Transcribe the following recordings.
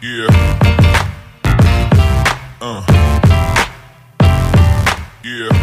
Yeah. Yeah.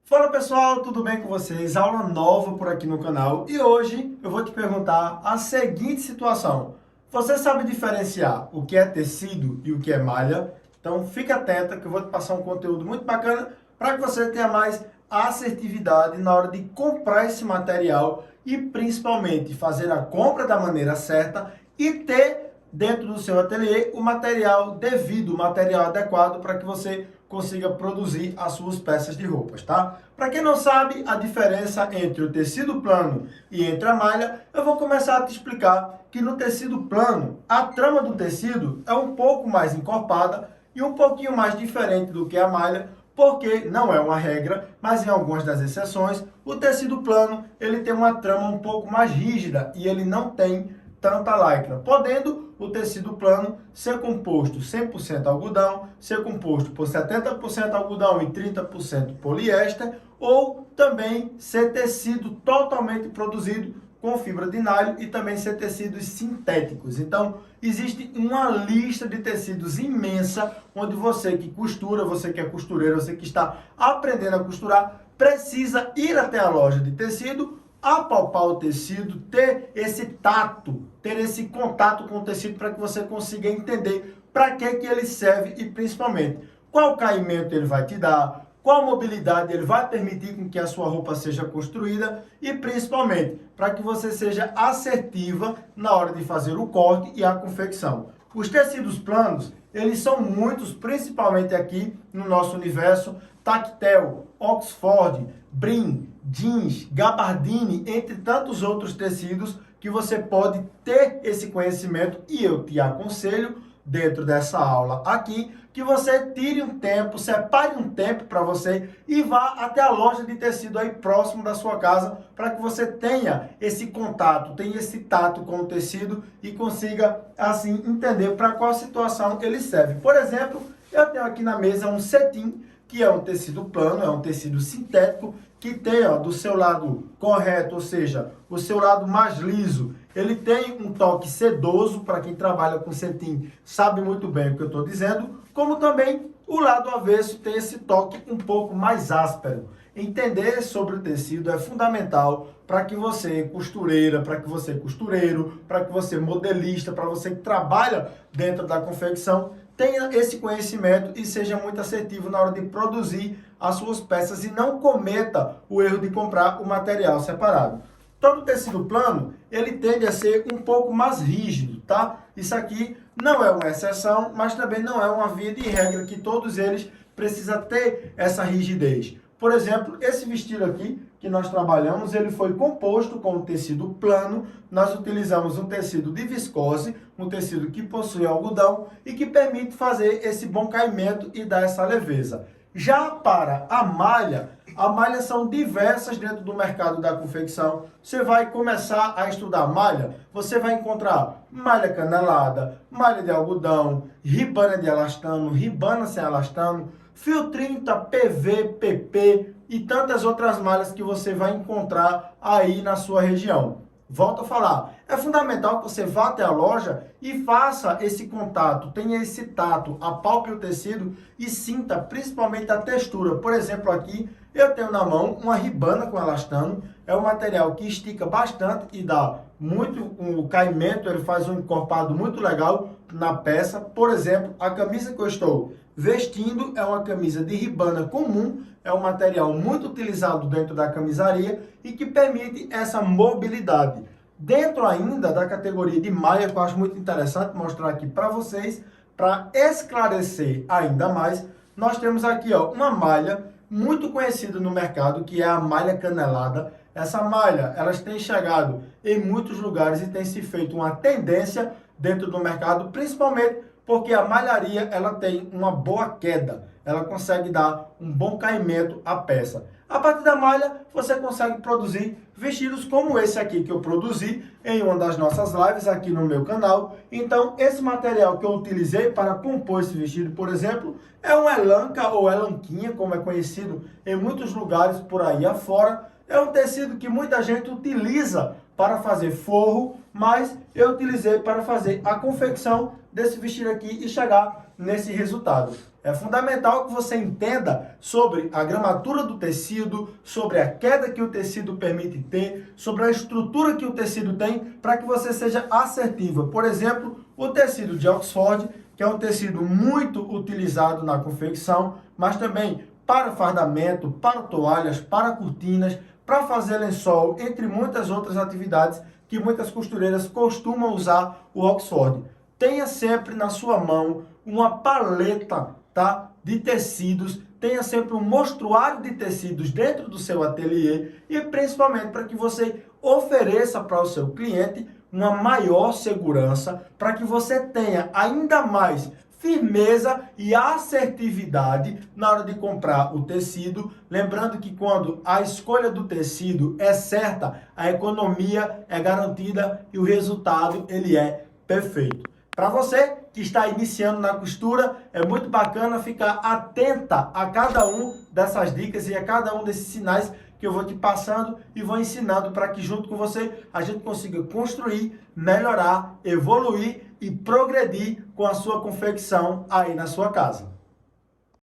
Fala pessoal, tudo bem com vocês? Aula nova por aqui no canal e hoje eu vou te perguntar a seguinte situação. Você sabe diferenciar o que é tecido e o que é malha? Então fica atenta que eu vou te passar um conteúdo muito bacana para que você tenha mais assertividade na hora de comprar esse material e principalmente fazer a compra da maneira certa e ter dentro do seu ateliê o material devido, o material adequado para que você consiga produzir as suas peças de roupas, tá? Para quem não sabe a diferença entre o tecido plano e entre a malha, eu vou começar a te explicar que no tecido plano, a trama do tecido é um pouco mais encorpada e um pouquinho mais diferente do que a malha, porque não é uma regra, mas em algumas das exceções, o tecido plano ele tem uma trama um pouco mais rígida e ele não tem tanta lycra, podendo o tecido plano ser composto 100% algodão, ser composto por 70% algodão e 30% poliéster, ou também ser tecido totalmente produzido com fibra de nylon e também ser tecidos sintéticos. Então, existe uma lista de tecidos imensa, onde você que costura, você que é costureira, você que está aprendendo a costurar, precisa ir até a loja de tecido, apalpar o tecido, ter esse tato, ter esse contato com o tecido para que você consiga entender para que ele serve e principalmente qual caimento ele vai te dar, qual mobilidade ele vai permitir com que a sua roupa seja construída e principalmente para que você seja assertiva na hora de fazer o corte e a confecção. Os tecidos planos, eles são muitos, principalmente aqui no nosso universo, tactel, Oxford, brim, jeans, gabardine, entre tantos outros tecidos que você pode ter esse conhecimento e eu te aconselho dentro dessa aula aqui que você tire um tempo, separe um tempo para você e vá até a loja de tecido aí próximo da sua casa para que você tenha esse contato, tenha esse tato com o tecido e consiga assim entender para qual situação ele serve. Por exemplo, eu tenho aqui na mesa um cetim, que é um tecido plano, é um tecido sintético, que tem do seu lado correto, ou seja, o seu lado mais liso, ele tem um toque sedoso, para quem trabalha com cetim sabe muito bem o que eu estou dizendo, como também o lado avesso tem esse toque um pouco mais áspero. Entender sobre o tecido é fundamental para que você, costureira, para que você, costureiro, para que você, modelista, para você que trabalha dentro da confecção, tenha esse conhecimento e seja muito assertivo na hora de produzir as suas peças e não cometa o erro de comprar o material separado. Todo tecido plano, ele tende a ser um pouco mais rígido, tá? Isso aqui não é uma exceção, mas também não é uma via de regra que todos eles precisam ter essa rigidez. Por exemplo, esse vestido aqui que nós trabalhamos, ele foi composto com um tecido plano. Nós utilizamos um tecido de viscose, um tecido que possui algodão e que permite fazer esse bom caimento e dar essa leveza. Já para a malha são diversas dentro do mercado da confecção. Você vai começar a estudar malha, você vai encontrar malha canelada, malha de algodão, ribana de elastano, ribana sem elastano, fio 30, PV, PP e tantas outras malhas que você vai encontrar aí na sua região. Volto a falar, é fundamental que você vá até a loja e faça esse contato, tenha esse tato, apalpe o tecido e sinta principalmente a textura. Por exemplo, aqui eu tenho na mão uma ribana com elastano, é um material que estica bastante e dá muito um caimento, ele faz um encorpado muito legal na peça. Por exemplo, a camisa que eu estou vestindo é uma camisa de ribana comum, é um material muito utilizado dentro da camisaria e que permite essa mobilidade. Dentro ainda da categoria de malha, que eu acho muito interessante mostrar aqui para vocês, para esclarecer ainda mais, nós temos aqui uma malha muito conhecida no mercado, que é a malha canelada. Essa malha, elas têm chegado em muitos lugares e tem se feito uma tendência dentro do mercado, principalmente porque a malharia ela tem uma boa queda, ela consegue dar um bom caimento à peça. A partir da malha, você consegue produzir vestidos como esse aqui que eu produzi em uma das nossas lives aqui no meu canal. Então, esse material que eu utilizei para compor esse vestido, por exemplo, é um elanca ou elanquinha, como é conhecido em muitos lugares por aí afora. É um tecido que muita gente utiliza para fazer forro, mas eu utilizei para fazer a confecção desse vestido aqui e chegar nesse resultado. É fundamental que você entenda sobre a gramatura do tecido, sobre a queda que o tecido permite ter, sobre a estrutura que o tecido tem, para que você seja assertiva. Por exemplo, o tecido de Oxford, que é um tecido muito utilizado na confecção, mas também para fardamento, para toalhas, para cortinas, para fazer lençol, entre muitas outras atividades que muitas costureiras costumam usar o Oxford. Tenha sempre na sua mão uma paleta, tá, de tecidos, tenha sempre um mostruário de tecidos dentro do seu ateliê e principalmente para que você ofereça para o seu cliente uma maior segurança, para que você tenha ainda mais firmeza e assertividade na hora de comprar o tecido. Lembrando que quando a escolha do tecido é certa, a economia é garantida e o resultado ele é perfeito. Para você que está iniciando na costura, é muito bacana ficar atenta a cada um dessas dicas e a cada um desses sinais que eu vou te passando e vou ensinando para que junto com você a gente consiga construir, melhorar, evoluir e progredir com a sua confecção aí na sua casa.